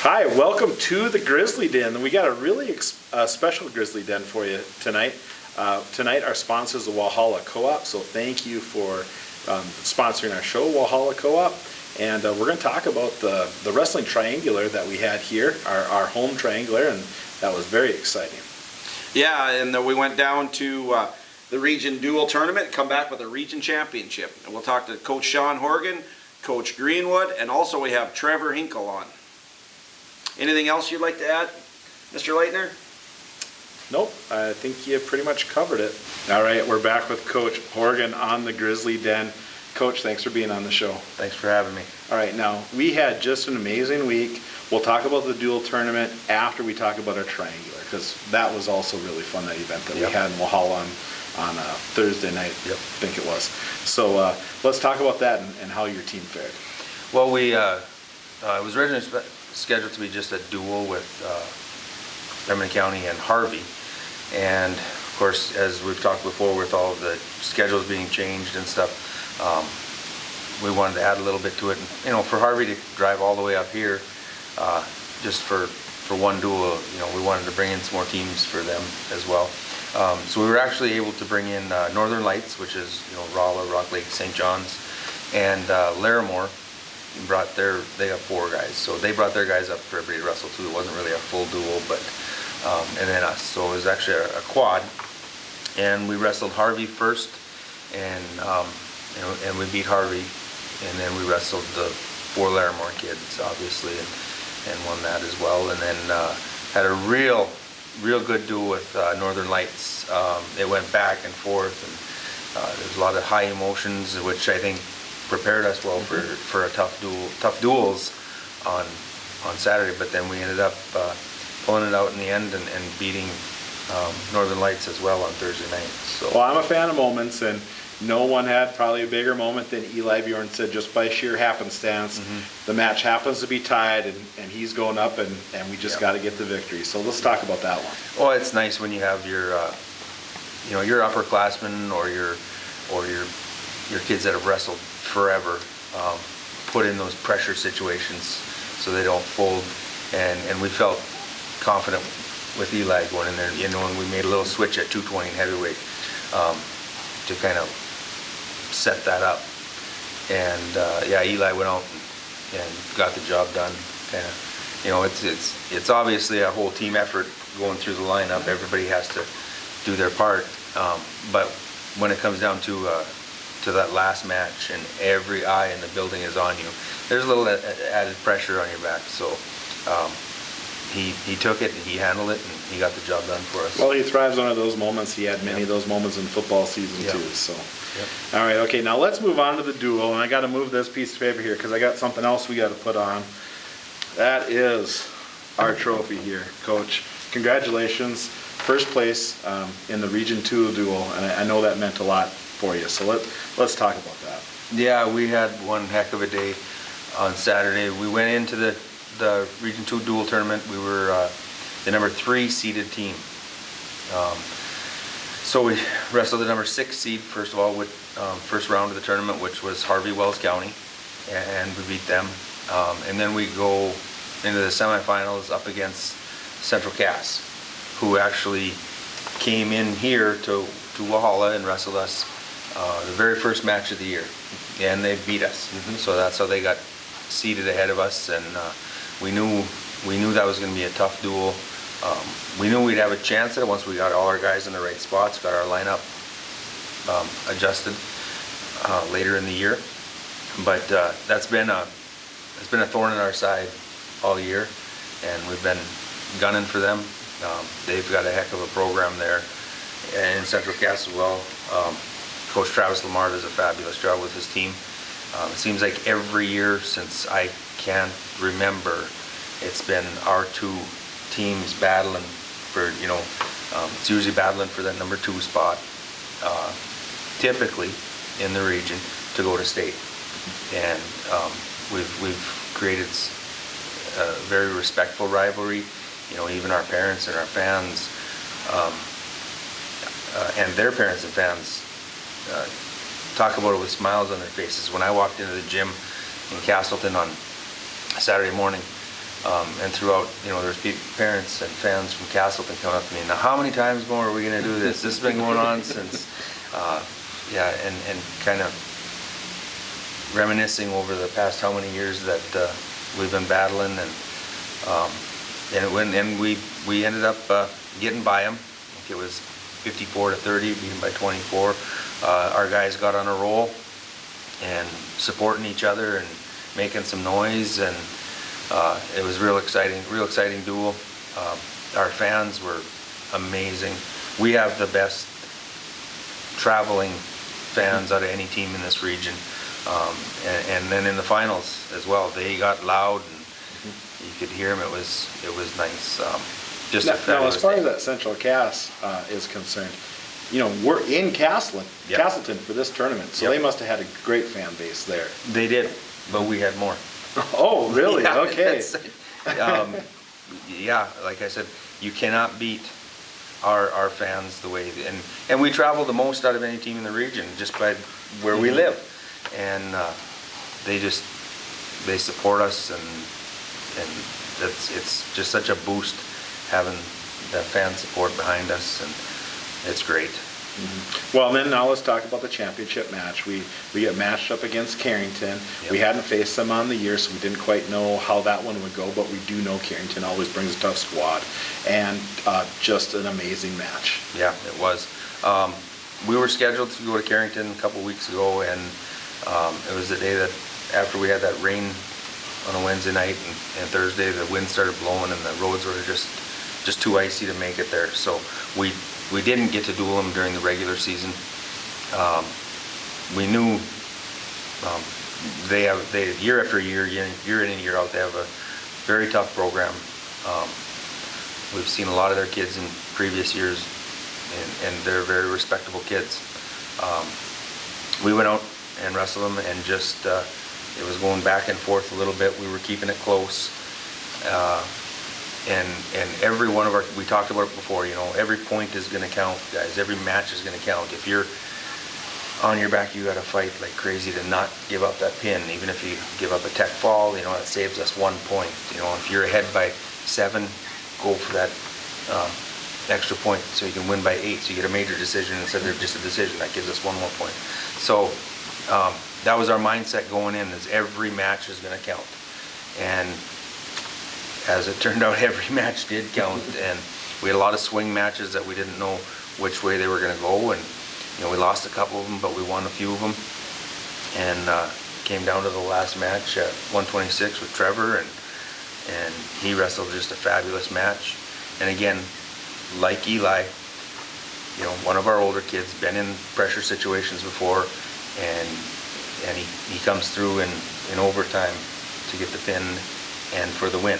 Hi, welcome to the Grizzly Den. We got a really special Grizzly Den for you tonight. Tonight our sponsor is the Walhalla Co-op, so thank you for sponsoring our show, Walhalla Co-op. And we're going to talk about the wrestling triangular that we had here, our home triangular, and that was very exciting. Yeah, and we went down to the region dual tournament, come back with a region championship. And we'll talk to Coach Sean Horgan, Coach Greenwood, and also we have Trevor Hinkle on. Anything else you'd like to add, Mr. Leitner? Nope, I think you pretty much covered it. All right, we're back with Coach Horgan on the Grizzly Den. Coach, thanks for being on the show. Thanks for having me. All right, now we had just an amazing week. We'll talk about the dual tournament after we talk about our triangular, because that was also really fun, that event that we had in Walhalla on Thursday night, I think it was. So let's talk about that and how your team fared. Well, it was originally scheduled to be just a duel with Pembina County and Harvey, and of course, as we've talked before, with all of the schedules being changed and stuff, we wanted to add a little bit to it. And, you know, for Harvey to drive all the way up here just for one duel, you know, we wanted to bring in some more teams for them as well. So we were actually able to bring in Northern Lights, which is, you know, Rolla, Rock Lake, St. John's, and Larimore. They got 4 guys, so they brought their guys up for everybody to wrestle too. It wasn't really a full duel, but and then us. So it was actually a quad, and we wrestled Harvey first, and you know, and we beat Harvey, and then we wrestled the 4 Larimore kids, obviously, and won that as well. And then had a real good duel with Northern Lights. It went back and forth, and there was a lot of high emotions, which I think prepared us well for a tough duels on Saturday. But then we ended up pulling it out in the end and beating Northern Lights as well on Thursday night. So, well, I'm a fan of moments, and no one had probably a bigger moment than Eli Bjorn said, just by sheer happenstance. The match happens to be tied, and he's going up, and we just got to get the victory. So let's talk about that one. Well, it's nice when you have your you know, your upperclassmen or your kids that have wrestled forever put in those pressure situations so they don't fold, and we felt confident with Eli going in there, you know, and we made a little switch at 220 heavyweight to kind of set that up. And yeah, Eli went out and got the job done. Kind of, you know, it's obviously a whole team effort going through the lineup. Everybody has to do their part, but when it comes down to that last match and every eye in the building is on you, there's a little added pressure on your back. So he took it, he handled it, and he got the job done for us. Well, he thrives on those moments. He had many of those moments in football season too. So, all right, okay, now let's move on to the duel, and I got to move this piece of paper here because I got something else we got to put on. That is our trophy here, Coach. Congratulations, first place in the Region 2 duel, and I know that meant a lot for you. So let's talk about that. Yeah, we had one heck of a day on Saturday. We went into the Region 2 dual tournament. We were the number 3 seeded team. So we wrestled the number 6 seed first of all with first round of the tournament, which was Harvey Wells County, and we beat them. And then we go into the semifinals up against Central Cass, who actually came in here to Walhalla and wrestled us the very first match of the year, and they beat us. So that's how they got seated ahead of us, and we knew that was going to be a tough duel. We knew we'd have a chance at it once we got all our guys in the right spots, got our lineup adjusted later in the year. But that's been a thorn in our side all year, and we've been gunning for them. They've got a heck of a program there, and in Central Cass as well. Coach Travis Lamar does a fabulous job with his team. It seems like every year since I can remember, it's been our 2 teams battling for, you know, it's usually battling for that number 2 spot, typically in the region, to go to state. And we've created a very respectful rivalry. You know, even our parents and our fans, and their parents and fans talk about it with smiles on their faces. When I walked into the gym in Castleton on Saturday morning, And throughout, there's parents and fans from Castleton coming up to me, now how many times more are we going to do this? This has been going on since, and kind of reminiscing over the past how many years that we've been battling, and we ended up getting by them. I think it was 54-30, beaten by 24. Our guys got on a roll and supporting each other and making some noise, and it was real exciting duel. Our fans were amazing. We have the best traveling fans out of any team in this region. And then in the finals as well, they got loud, and you could hear them. It was nice. Just a now, as far day. as that Central Cass is concerned, we're in Castleton for this tournament, so Yep. they must have had a great fan base there. They did, but we had more. Oh, really? Yeah, Okay. Yeah, like I said, you cannot beat our fans the way, and we travel the most out of any team in the region just by where we live, and they support us, and it's just such a boost having that fan support behind us, and it's great. Well, and then now let's talk about the championship match. We get matched up against Carrington. Yep. We hadn't faced them on the year, so we didn't quite know how that one would go, but we do know Carrington always brings a tough squad, and just an amazing match. Yeah, it was. We were scheduled to go to Carrington a couple weeks ago, and it was the day that after we had that rain on a Wednesday night, and Thursday the wind started blowing and the roads were just too icy to make it there. So we didn't get to duel them during the regular season. We knew they year after year, year in and year out, they have a very tough program. We've seen a lot of their kids in previous years, and they're very respectable kids. We went out and wrestled them, and just it was going back and forth a little bit. We were keeping it close. And every one of we talked about it before, every point is going to count, guys. Every match is going to count. If you're on your back, you got to fight like crazy to not give up that pin. Even if you give up a tech fall, that saves us 1 point. If you're ahead by 7, go for that extra point so you can win by 8. So you get a major decision instead of just a decision. That gives us 1 more point. So that was our mindset going in, is every match is going to count. And as it turned out, every match did count, and we had a lot of swing matches that we didn't know which way they were going to go, and we lost a couple of them, but we won a few of them, and came down to the last match at 126 with Trevor, and he wrestled just a fabulous match. And again, like Eli, one of our older kids, been in pressure situations before, and he comes through in overtime to get the pin and for the win.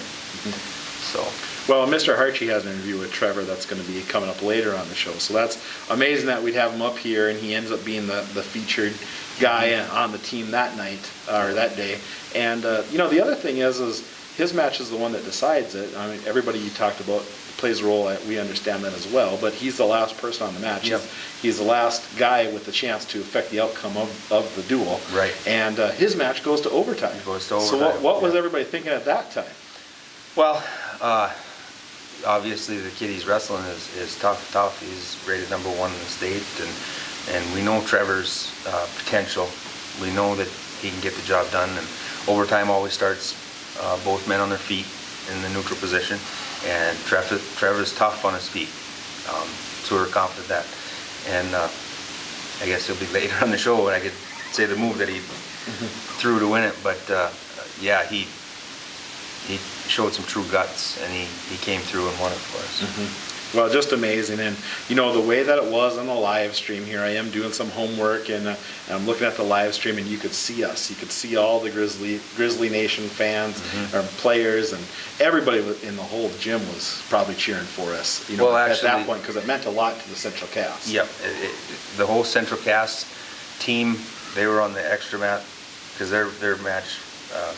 So, well, Mr. Harchie has an interview with Trevor that's going to be coming up later on the show. So that's amazing that we'd have him up here, and he ends up being the featured guy on the team that night, or that day. And, the other thing is his match is the one that decides it. I mean, everybody you talked about plays a role, we understand that as well, but he's the last person on the match. Yep. He's the last guy with the chance to affect the outcome of the duel. Right. And his match goes to overtime. It goes to overtime. So what was everybody thinking at that time? well, obviously the kid he's wrestling is tough. He's rated #1 in the state, and we know Trevor's potential. We know that he can get the job done, and overtime always starts both men on their feet in the neutral position, and Trevor's tough on his feet, so we're confident that. And I guess it'll be later on the show when I could say the move that he threw to win it, but yeah, he showed some true guts, and he came through and won it for us. Well, just amazing. And, the way that it was on the live stream here, I am doing some homework, and I'm looking at the live stream, and you could see us. You could see all the Grizzly Nation fans, or players, and everybody in the whole gym was probably cheering for us, Well, at actually, that point, because it meant a lot to the Central Cass. Yep. The whole Central Cass team, they were on the extra mat because their match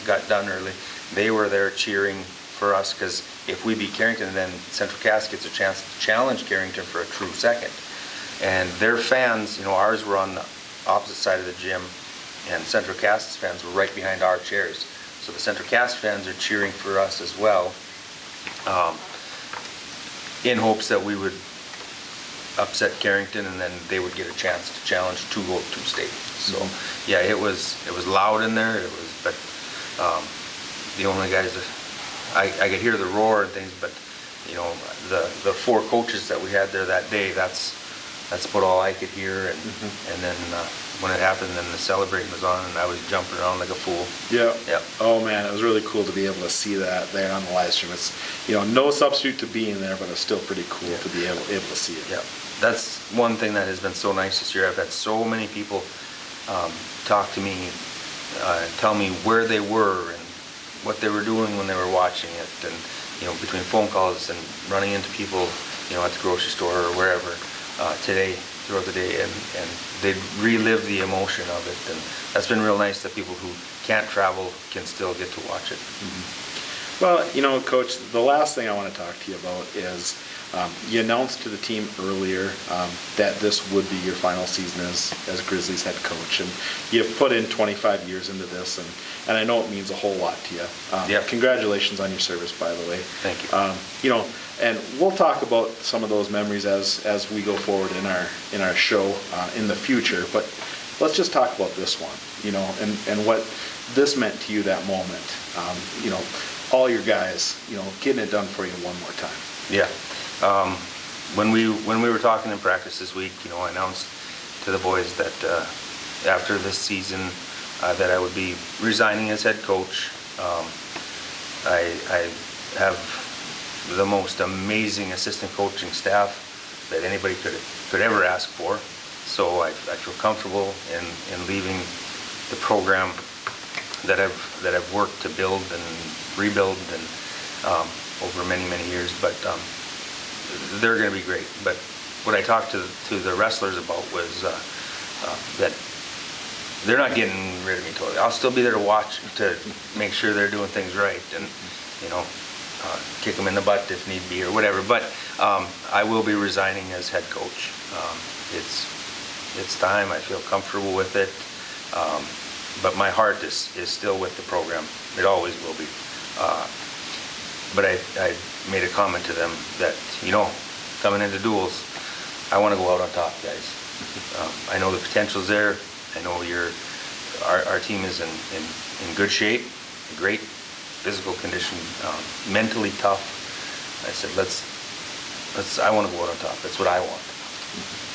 got done early. They were there cheering for us, because if we beat Carrington, then Central Cass gets a chance to challenge Carrington for a true second. And their fans, ours were on the opposite side of the gym, and Central Cass's fans were right behind our chairs. So the Central Cass fans are cheering for us as well, in hopes that we would upset Carrington, and then they would get a chance to challenge to go to state. So yeah, it was loud in there. But the only guys that I could hear the roar and things, but you know, the 4 coaches that we had there that day, that's about all I could hear. And then when it happened, then the celebrating was on, and I was jumping around like a fool. Yeah. Yeah. Oh man, it was really cool to be able to see that there on the live stream. It's, you know, no substitute to being there, but it's still pretty cool to be able to see it. Yeah. That's one thing that has been so nice this year. I've had so many people talk to me, tell me where they were and what they were doing when they were watching it, and you know, between phone calls and running into people, you know, at the grocery store or wherever today, throughout the day, and they relive the emotion of it, and that's been real nice that people who can't travel can still get to watch it. Well, you know, Coach, the last thing I want to talk to you about is you announced to the team earlier that this would be your final season as Grizzlies head coach, and you've put in 25 years into this, and I know it means a whole lot to you. Yeah. Congratulations on your service, by the way. Thank you. You know, and we'll talk about some of those memories as we go forward in our show in the future, but let's just talk about this one, you know, and what this meant to you that moment. You know, all your guys, you know, getting it done for you one more time. Yeah. When we were talking in practice this week, you know, I announced to the boys that after this season that I would be resigning as head coach. I have the most amazing assistant coaching staff that anybody could ever ask for. So I feel comfortable in leaving the program that I've worked to build and rebuild and over many years. But they're going to be great. But what I talked to the wrestlers about was that they're not getting rid of me totally. I'll still be there to watch, to make sure they're doing things right, and you know, kick them in the butt if need be or whatever. But I will be resigning as head coach. It's time. I feel comfortable with it. But my heart is still with the program. It always will be. But I made a comment to them that, you know, coming into duels, I want to go out on top, guys. I know the potential's there. I know our team is in good shape, great physical condition, mentally tough. I said, I want to go out on top. That's what I want.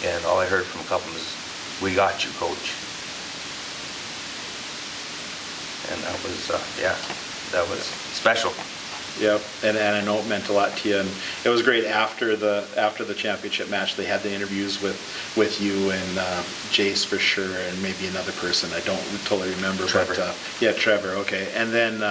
And all I heard from a couple of them is, "We got you, coach." And that was, that was special. Yep, and I know it meant a lot to you, and it was great after the championship match. They had the interviews with you and Jace for sure, and maybe another person I don't totally remember. Trevor. But Trevor. Okay, and then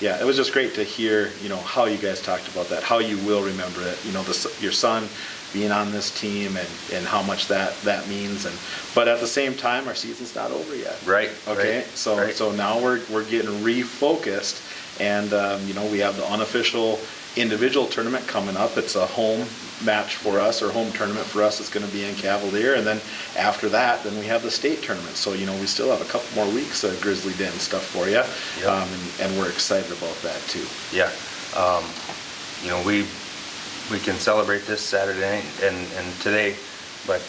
it was just great to hear, you know, how you guys talked about that, how you will remember it. You know, your son being on this team and how much that means, but at the same time, our season's not over yet. Right. Okay. Right, So right. so now we're getting refocused. And, you know, we have the unofficial individual tournament coming up. It's a home match for us, or home tournament for us. It's going to be in Cavalier. And then after that, then we have the state tournament. So, you know, we still have a couple more weeks of Grizzly Den stuff for you. Yep. And we're excited about that, too. Yeah. You know, we can celebrate this Saturday night and today, but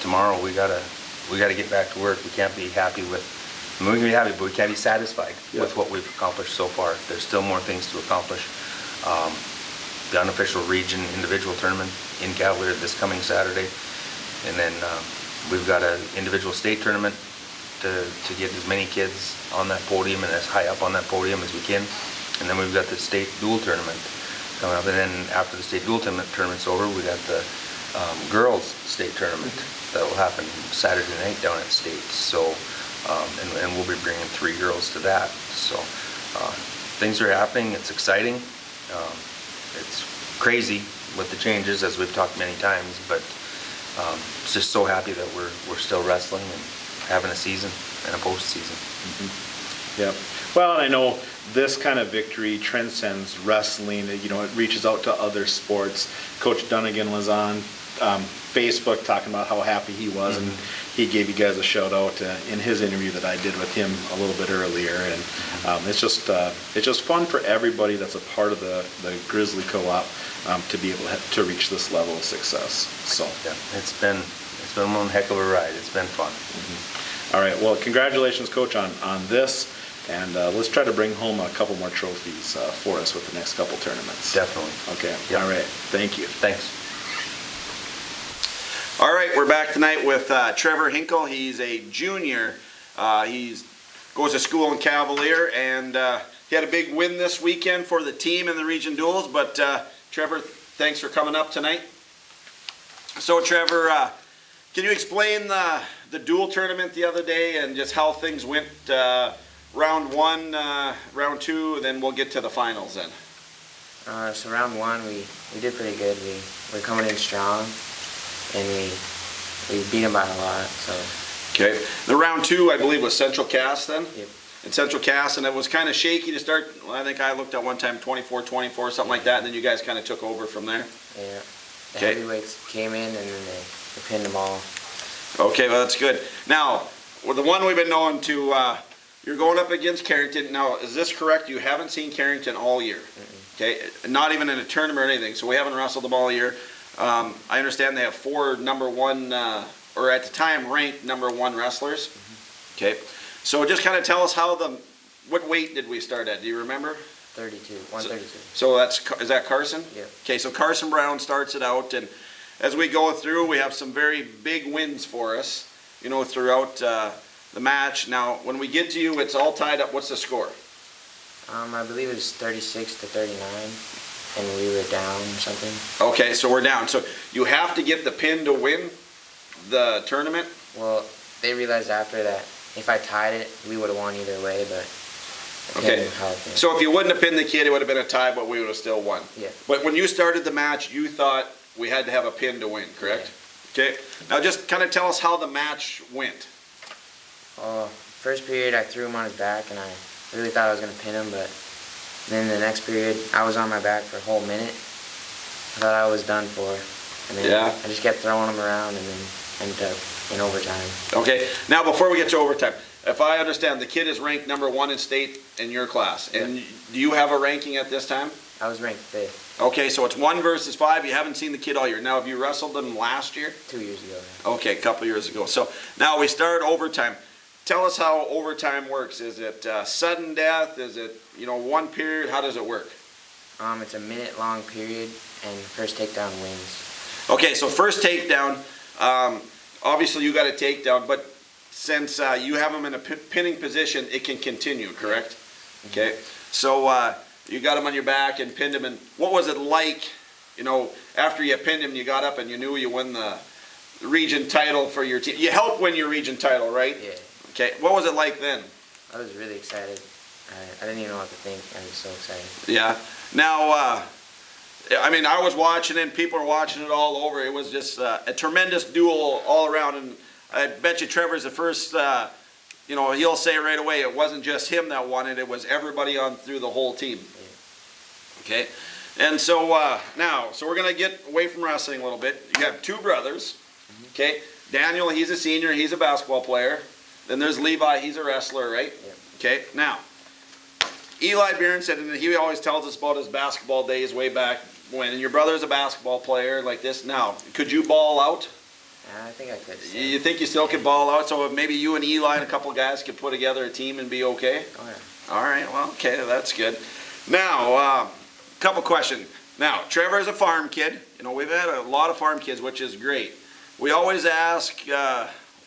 tomorrow we gotta get back to work. We can't be happy with. I mean, we can be happy, but we can't be satisfied with what we've accomplished so far. There's still more things to accomplish. The unofficial region individual tournament in Cavalier this coming Saturday, and then we've got an individual state tournament to get as many kids on that podium and as high up on that podium as we can. And then we've got the state dual tournament coming up, and then after the state dual tournament's over, we got the girls state tournament that will happen Saturday night down at state. So. And we'll be bringing 3 girls to that. So things are happening. It's exciting. It's crazy with the changes, as we've talked many times. But just so happy that we're still wrestling and having a season and a postseason. Mm-hmm. Yep. Well, and I know this kind of victory transcends wrestling. You know, it reaches out to other sports. Coach Dunnigan was on Facebook talking about how happy he was, and he gave you guys a shout out in his interview that I did with him a little bit earlier. And it's just fun for everybody that's a part of the Grizzly Co-op to be able to reach this level of success. So Yeah, it's been one heck of a ride. It's been fun. all right, well, congratulations, Coach, on this. And let's try to bring home a couple more trophies for us with the next couple tournaments. Definitely. Okay. Yep. All right. Thank you. Thanks. All right, we're back tonight with Trevor Hinkle. He's a junior. He goes to school in Cavalier, and he had a big win this weekend for the team in the region duels. But Trevor, thanks for coming up tonight. So Trevor, can you explain the duel tournament the other day and just how things went? Round one, round two, then we'll get to the finals then. So round one, we did pretty good. We're coming in strong, and we beat them by a lot. So. Okay. The round two, I believe, was Central Cass then? Yep. In Central Cass, and it was kind of shaky to start. Well, I think I looked at one time 24-24, something like that, and then you guys kind of took over from there. Yeah. The Okay. heavyweights came in, and then they pinned them all. Okay, well, that's good. Now, with the one we've been known to, you're going up against Carrington. Now, is this correct? You haven't seen Carrington all year? Okay, not even in a tournament or anything, so we haven't wrestled them all year. I understand they have 4 number one, or at the time ranked number 1 wrestlers. Okay, so just kind of tell us what weight did we start at? Do you remember? 132. So is that Carson? Yeah. Okay, so Carson Brown starts it out, and as we go through, we have some very big wins for us, throughout the match. Now, when we get to you, it's all tied up. What's the score? I believe it was 36-39, and we were down or something. Okay, so we're down. So you have to get the pin to win the tournament? Well, they realized after that if I tied it, we would have won either way, but the pin Okay, helped me. so if you wouldn't have pinned the kid, it would have been a tie, but we would have still won. Yeah. But when you started the match, you thought we had to have a pin to win, correct? Okay, now just kind of tell us how the match went. First period, I threw him on his back, and I really thought I was going to pin him, but then the next period, I was on my back for a whole minute. I thought I was done for, and then Yeah. I just kept throwing him around, and then ended up in overtime. Okay, now before we get to overtime, if I understand, the kid is ranked number 1 in state in your class, and do you have a ranking at this time? I was ranked 5th Okay, so it's 1 versus 5. You haven't seen the kid all year. Now, have you wrestled them last year? 2 years ago. Okay, a couple years ago. So now we start overtime. Tell us how overtime works. Is it sudden death? Is it, one period? How does it work? It's a minute-long period, and first takedown wins. Okay, so first takedown, obviously you got a takedown, but since you have them in a pinning position, it can continue, correct? Okay, so you got him on your back and pinned him, and what was it like, after you pinned him, you got up and you knew you won the region title for your team? You helped win your region title, right? Yeah. Okay, what was it like then? I was really excited. I didn't even know what to think. I was so excited. Yeah. Now, I was watching it, and people are watching it all over. It was just a tremendous duel all around, and I bet you Trevor's the first, he'll say right away, it wasn't just him that won it, it was everybody on through the whole team. Yeah. Okay? And so so we're going to get away from wrestling a little bit. You have 2 brothers, okay? Daniel, he's a senior, he's a basketball player. Then there's Levi, he's a wrestler, right? Yeah. Okay, now, Eli Berenson, and he always tells us about his basketball days way back when, and your brother's a basketball player like this. Now, could you ball out? I think I could. So. You think you still could ball out? So maybe you and Eli and a couple of guys could put together a team and be okay? Oh, yeah. All right, well, okay, that's good. Now, couple questions. Now, Trevor is a farm kid. We've had a lot of farm kids, which is great. We always ask,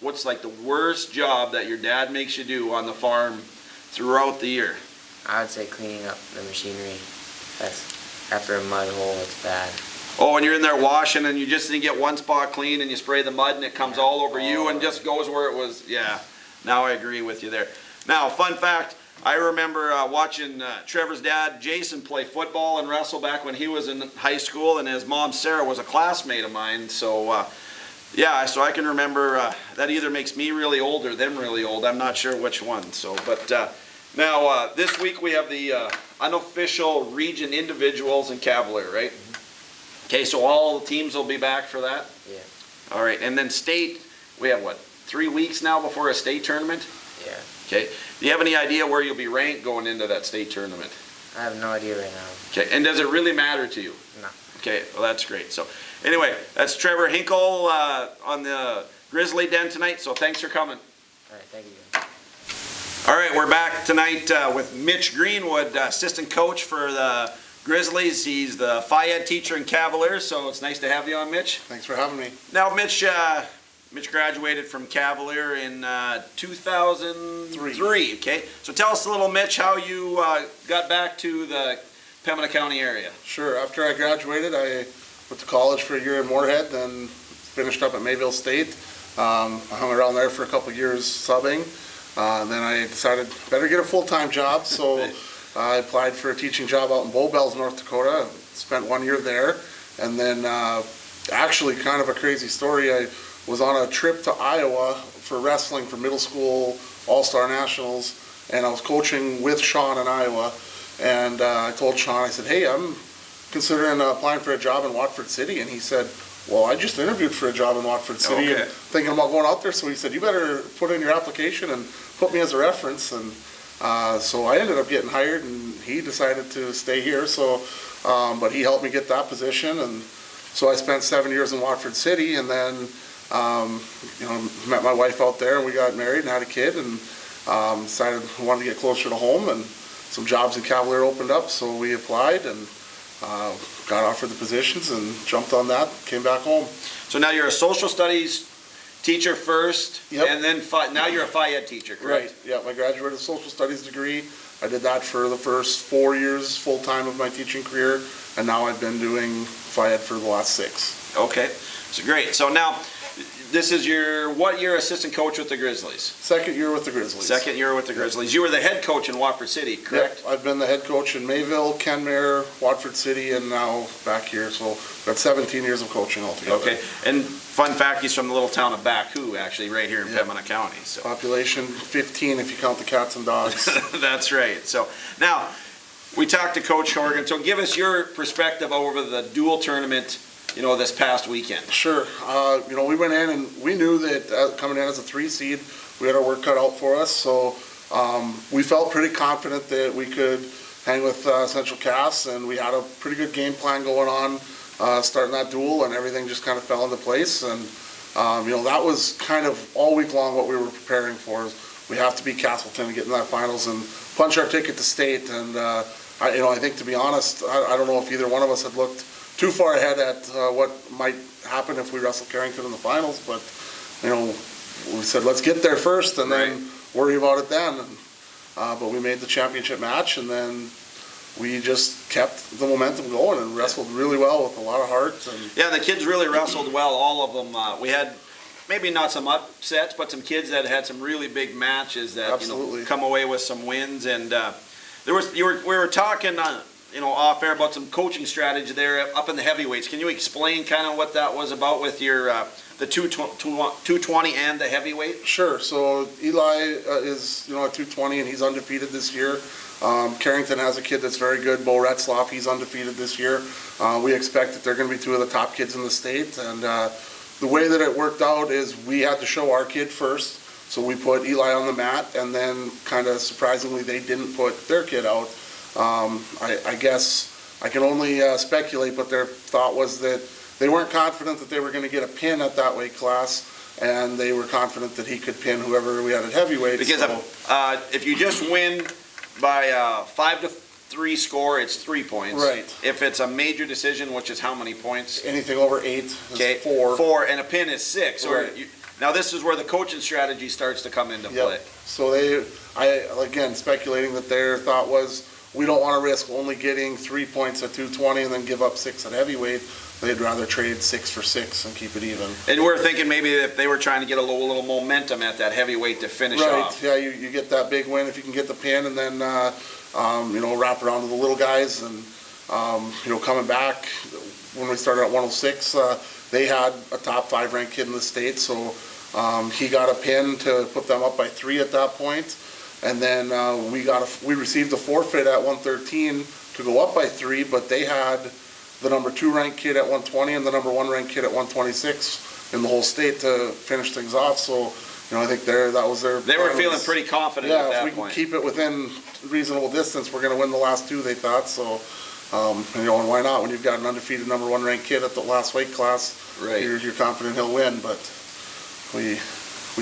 what's like the worst job that your dad makes you do on the farm throughout the year? I would say cleaning up the machinery. That's after a mud hole. It's bad. Oh, when you're in there washing and you just didn't get one spot clean and you spray the mud and it comes all over you and just goes where it was. Yeah, now I agree with you there. Now, fun fact, I remember watching Trevor's dad, Jason, play football and wrestle back when he was in high school, and his mom, Sarah, was a classmate of mine. So, so I can remember that either makes me really old or them really old. I'm not sure which one. So, but now this week we have the unofficial region individuals in Cavalier, right? Okay, so all the teams will be back for that? Yeah. All right, and then state, we have what, 3 weeks now before a state tournament? Yeah. Okay, do you have any idea where you'll be ranked going into that state tournament? I have no idea right now. Okay, and does it really matter to you? No. Okay, well, that's great. So, anyway, that's Trevor Hinkle on the Grizzly Den tonight, so thanks for coming. All right, thank you. All right, we're back tonight with Mitch Greenwood, assistant coach for the Grizzlies. He's the Phi Ed teacher in Cavaliers, so it's nice to have you on, Mitch. Thanks for having me. Now, Mitch graduated from Cavalier in 2003, okay? So tell us a little, Mitch, how you got back to the Pembina County area. Sure. After I graduated, I went to college for a year in Moorhead, then finished up at Mayville State. I hung around there for a couple years subbing. Then I decided better get a full-time job, so I applied for a teaching job out in Bow Bells, North Dakota. Spent 1 year there, and then actually kind of a crazy story. I was on a trip to Iowa for wrestling for middle school All-Star Nationals, and I was coaching with Sean in Iowa. And I told Sean, I said, hey, I'm considering applying for a job in Watford City. And he said, well, I just interviewed for a job in Watford City and thinking about going out there. So he said, you better put in your application and put me as a reference. And so I ended up getting hired, and he decided to stay here. So, but he helped me get that position. And so I spent 7 years in Watford City, and then met my wife out there, and we got married and had a kid, and decided we wanted to get closer to home, and some jobs in Cavalier opened up, so we applied and got offered the positions and jumped on that, came back home. So now you're a social studies teacher first, Yep. and then now you're a Phi Ed teacher, correct? Right, yeah, I graduated social studies degree. I did that for the first 4 years full-time of my teaching career, and now I've been doing Phi Ed for the last 6. Okay, so great. So now, this is your, what year assistant coach with the Grizzlies? Second year with the Grizzlies. Second year with the Grizzlies. You were the head coach in Watford City, correct? Yep, I've been the head coach in Mayville, Kenmare, Watford City, and now back here, so got 17 years of coaching altogether. Okay, and fun fact, he's from the little town of Baku, actually, right here in Yep. Pembina County. So Population 15 if you count the cats and dogs. that's right. So now, we talked to Coach Horgan, so give us your perspective over the dual tournament, this past weekend. Sure. We went in and we knew that coming in as a 3 seed, we had our work cut out for us. So we felt pretty confident that we could hang with Central Cass, and we had a pretty good game plan going on starting that duel, and everything just kind of fell into place. And that was kind of all week long what we were preparing for. We have to beat Castleton and get in that finals and punch our ticket to state. And I think, to be honest, I don't know if either one of us had looked too far ahead at what might happen if we wrestle Carrington in the finals, but we said let's get there first and then worry about it then. But we made the championship match, and then we just kept the momentum going and wrestled really well with a lot of heart. And yeah, the kids really wrestled well, all of them. We had maybe not some upsets, but some kids that had some really big matches that come away with some wins. And we were talking. Off air about some coaching strategy there up in the heavyweights. Can you explain kind of what that was about with your the 220 and the heavyweight? Sure. So Eli is at 220 and he's undefeated this year. Carrington has a kid that's very good, Bo Retzloff. He's undefeated this year. We expect that they're going to be 2 of the top kids in the state. And the way that it worked out is we had to show our kid first. So we put Eli on the mat, and then kind of surprisingly they didn't put their kid out. I guess I can only speculate, but their thought was that they weren't confident that they were going to get a pin at that weight class, and they were confident that he could pin whoever we had at heavyweight. Because if you just win by 5-3 score, it's 3 points. Right. If it's a major decision, which is how many points? Anything over 8 is 4. 4, and a pin is 6. Right. Now this is where the coaching strategy starts to come into play. So again, speculating that their thought was, we don't want to risk only getting 3 points at 220 and then give up 6 at heavyweight. They'd rather trade 6 for 6 and keep it even. And we're thinking maybe if they were trying to get a little momentum at that heavyweight to finish off. Right, yeah, you get that big win if you can get the pin, and then, wrap around to the little guys. And, coming back, when we started at 106, they had a top 5 ranked kid in the state, so he got a pin to put them up by 3 at that point. And then we received a forfeit at 113 to go up by 3, but they had the number 2 ranked kid at 120 and the number 1 ranked kid at 126 in the whole state to finish things off. So, I think that was their. They were feeling pretty confident at that point. Yeah, if we can keep it within reasonable distance, we're going to win the last 2, they thought. So, and why not? When you've got an undefeated number 1 ranked kid at the last weight class, right. You're confident he'll win. But we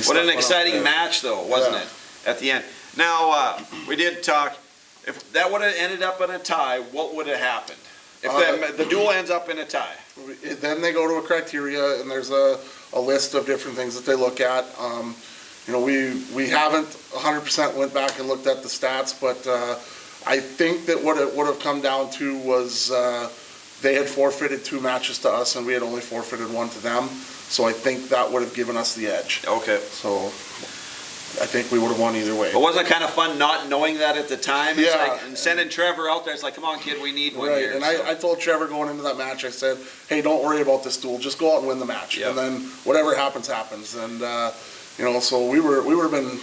what an exciting match, though, wasn't it? At the end. Now we did talk. If that would have ended up in a tie, what would have happened? If the duel ends up in a tie, then they go to a criteria, and there's a list of different things that they look at. We haven't 100% went back and looked at the stats, but I think that what it would have come down to was they had forfeited 2 matches to us, and we had only forfeited 1 to them. So I think that would have given us the edge. Okay. So I think we would have won either way. But wasn't it kind of fun not knowing that at the time? It's Yeah. and sending Trevor out there, it's like, come on, kid, we need one Right, here. and so. I told Trevor going into that match, I said, hey, don't worry about this duel, just go out and win the match. Yep. And then whatever happens, happens. And, so we would have been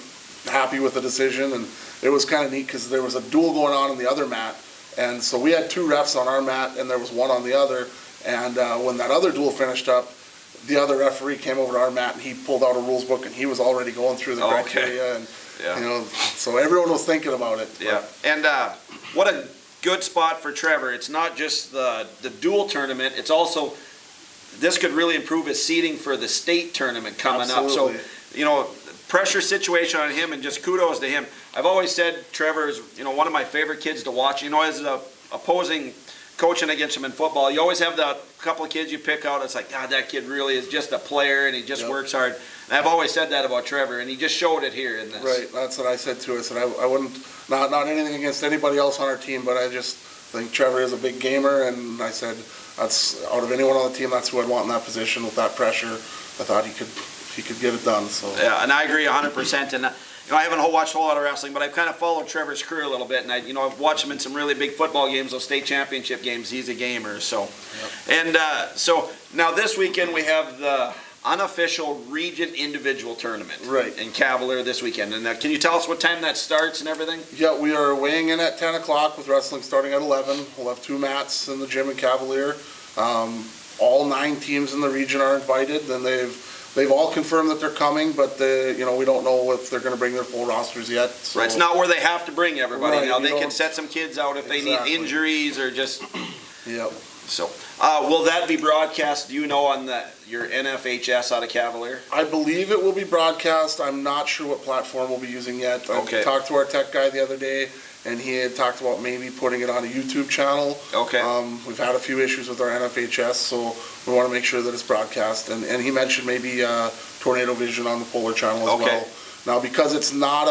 happy with the decision, and it was kind of neat because there was a duel going on the other mat. And so we had 2 refs on our mat, and there was 1 on the other. And when that other duel finished up, the other referee came over to our mat, and he pulled out a rules book, and he was already going through the criteria. And, Yeah. so everyone was thinking about it. Yeah, and what a good spot for Trevor. It's not just the dual tournament, it's also, this could really improve his seeding for the state tournament coming Absolutely. up. So, pressure situation on him, and just kudos to him. I've always said Trevor is, one of my favorite kids to watch. As the opposing coaching against him in football, you always have the couple of kids you pick out. It's like, God, that kid really is just a player, and he just works hard. And I've always said that about Trevor, and he just showed it here in this. Right, that's what I said too. I said I wouldn't, not anything against anybody else on our team, but I just think Trevor is a big gamer, and I said that's out of anyone on the team, that's who I'd want in that position with that pressure. I thought he could get it done. So yeah, and I agree 100%. And I haven't watched a whole lot of wrestling, but I've kind of followed Trevor's career a little bit, and I've watched him in some really big football games, those state championship games. He's a gamer, so. Yep. And so now this weekend we have the unofficial region individual tournament in Cavalier this weekend. And can you tell us what time that starts and everything? Yeah, we are weighing in at 10 o'clock with wrestling starting at 11. We'll have 2 mats in the gym in Cavalier. All 9 teams in the region are invited, and they've all confirmed that they're coming, but we don't know if they're going to bring their full rosters yet. So. Right, it's not where they have to bring everybody. Right, They can set some kids out if they need injuries or just. Yep. So, will that be broadcast, on your NFHS out of Cavalier? I believe it will be broadcast. I'm not sure what platform we'll be using yet. Okay. I talked to our tech guy the other day, and he had talked about maybe putting it on a YouTube channel. Okay. We've had a few issues with our NFHS, so we want to make sure that it's broadcast. And he mentioned maybe Tornado Vision on the Polar channel as well. Now, because it's not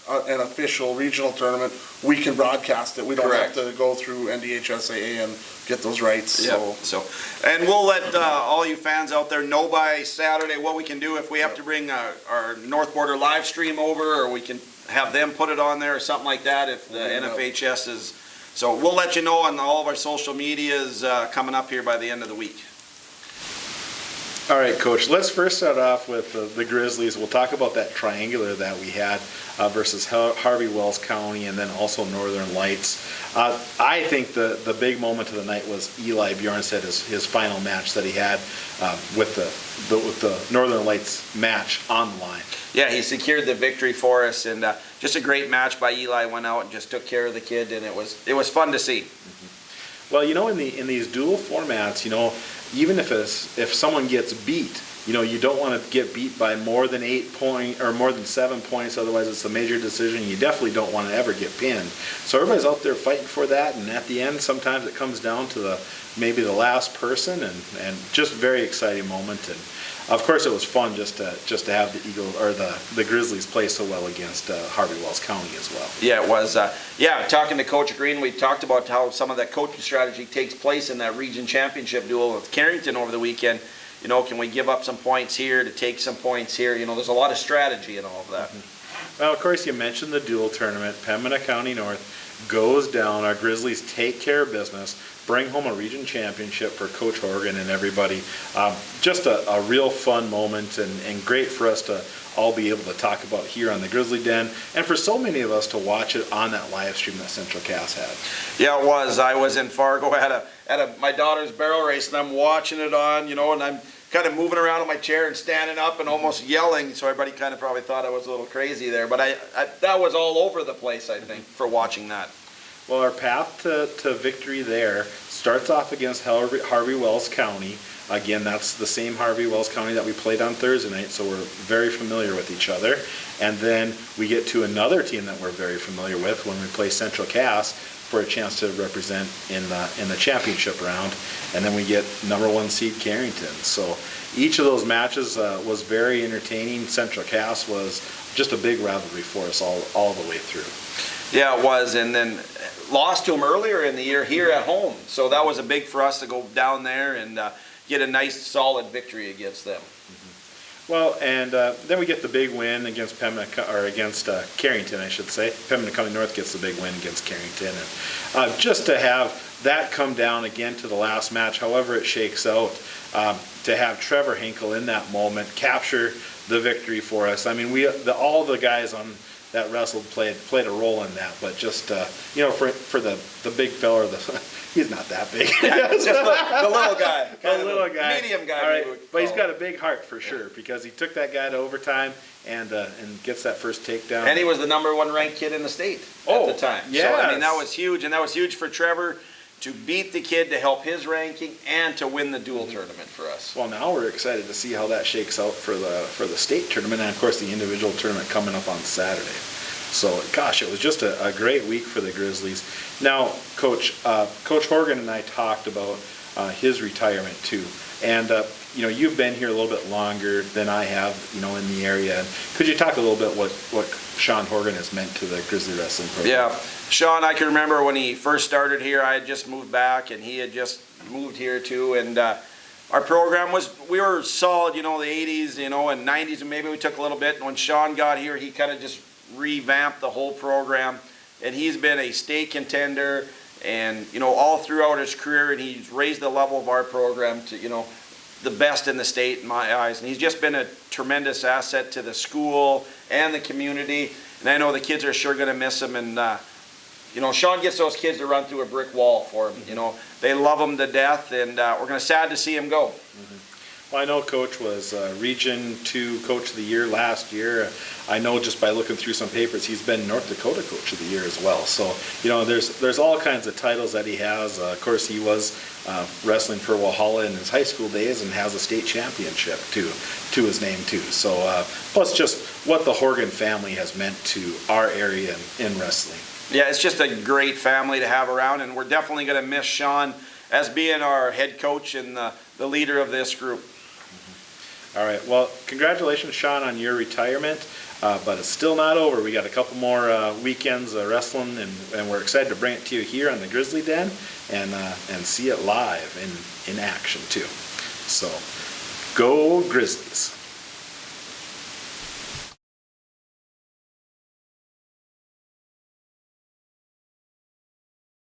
an official regional tournament, we can broadcast it. We don't have to go through NDHSAA and get those rights. So, and we'll let all you fans out there know by Saturday what we can do if we have to bring our North Border live stream over, or we can have them put it on there or something like that if the NFHS is. So we'll let you know on all of our social medias coming up here by the end of the week. All right, Coach, let's first start off with the Grizzlies. We'll talk about that triangular that we had versus Harvey Wells County and then also Northern Lights. I think the big moment of the night was Eli Bjornstedt, his final match that he had with the Northern Lights match on the line. Yeah, he secured the victory for us, and just a great match by Eli. Went out and just took care of the kid, and it was fun to see. Well, in these dual formats, even if someone gets beat, you don't want to get beat by more than 8 points or more than 7 points. Otherwise, it's a major decision. You definitely don't want to ever get pinned. So everybody's out there fighting for that, and at the end, sometimes it comes down to maybe the last person, and just a very exciting moment. And of course, it was fun just to have the Eagles or the Grizzlies play so well against Harvey Wells County as well. Yeah, it was. Talking to Coach Green, we talked about how some of that coaching strategy takes place in that region championship duel with Carrington over the weekend. Can we give up some points here to take some points here? There's a lot of strategy in all of that. Well, of course, you mentioned the dual tournament. Pembina County North goes down. Our Grizzlies take care of business, bring home a region championship for Coach Horgan and everybody. Just a real fun moment and great for us to all be able to talk about here on the Grizzly Den, and for so many of us to watch it on that live stream that Central Cass had. Yeah, it was. I was in Fargo at my daughter's barrel race, and I'm watching it on, you know, and I'm kind of moving around in my chair and standing up and almost yelling, so everybody kind of probably thought I was a little crazy there. But I that was all over the place, I think, for watching that. Well, our path to victory there starts off against Harvey Wells County. Again, that's the same Harvey Wells County that we played on Thursday night, so we're very familiar with each other. And then we get to another team that we're very familiar with when we play Central Cass for a chance to represent in the championship round. And then we get number 1 seed Carrington. So each of those matches was very entertaining. Central Cass was just a big rivalry for us all the way through. Yeah, it was, and then lost to them earlier in the year here at home. So that was a big for us to go down there and get a nice solid victory against them. Well, and then we get the big win against Carrington, I should say. Pembina County North gets the big win against Carrington, and just to have that come down again to the last match, however it shakes out, to have Trevor Hinkle in that moment capture the victory for us. I mean, all the guys on that wrestled played a role in that, but just you know, for the big fella, he's not that big. Just the little guy, the little guy, medium guy. All right, but he's got a big heart for sure, because he took that guy to overtime and gets that first takedown. And he was the number 1 ranked kid in the state at the time. Yes. So I mean, that was huge, and that was huge for Trevor to beat the kid, to help his ranking, and to win the dual tournament for us. Well, now we're excited to see how that shakes out for the state tournament, and of course the individual tournament coming up on Saturday. So, gosh, it was just a great week for the Grizzlies. Now, Coach Horgan and I talked about his retirement too, and you know, you've been here a little bit longer than I have, you know, in the area. Could you talk a little bit what Sean Horgan has meant to the Grizzly wrestling program? Yeah, Sean, I can remember when he first started here. I had just moved back, and he had just moved here too, and our program we were solid, you know, the 80s, you know, and 90s, and maybe we took a little bit. And when Sean got here, he kind of just revamped the whole program, and he's been a state contender, and you know, all throughout his career, and he's raised the level of our program to, you know, the best in the state in my eyes. And he's just been a tremendous asset to the school and the community, and I know the kids are sure going to miss him. And you know, Sean gets those kids to run through a brick wall for him. You know, they love him to death, and we're sad to see him go. Well, I know Coach was Region 2 Coach of the Year last year. I know just by looking through some papers, he's been North Dakota Coach of the Year as well. So, you know, there's all kinds of titles that he has. Of course, he was wrestling for Walhalla in his high school days and has a state championship to his name too. So, plus just what the Horgan family has meant to our area in wrestling. Yeah, it's just a great family to have around, and we're definitely going to miss Sean as being our head coach and the leader of this group. All right, well, congratulations, Sean, on your retirement, but it's still not over. We got a couple more weekends wrestling, and we're excited to bring it to you here on the Grizzly Den and see it live in action too. So, go Grizzlies.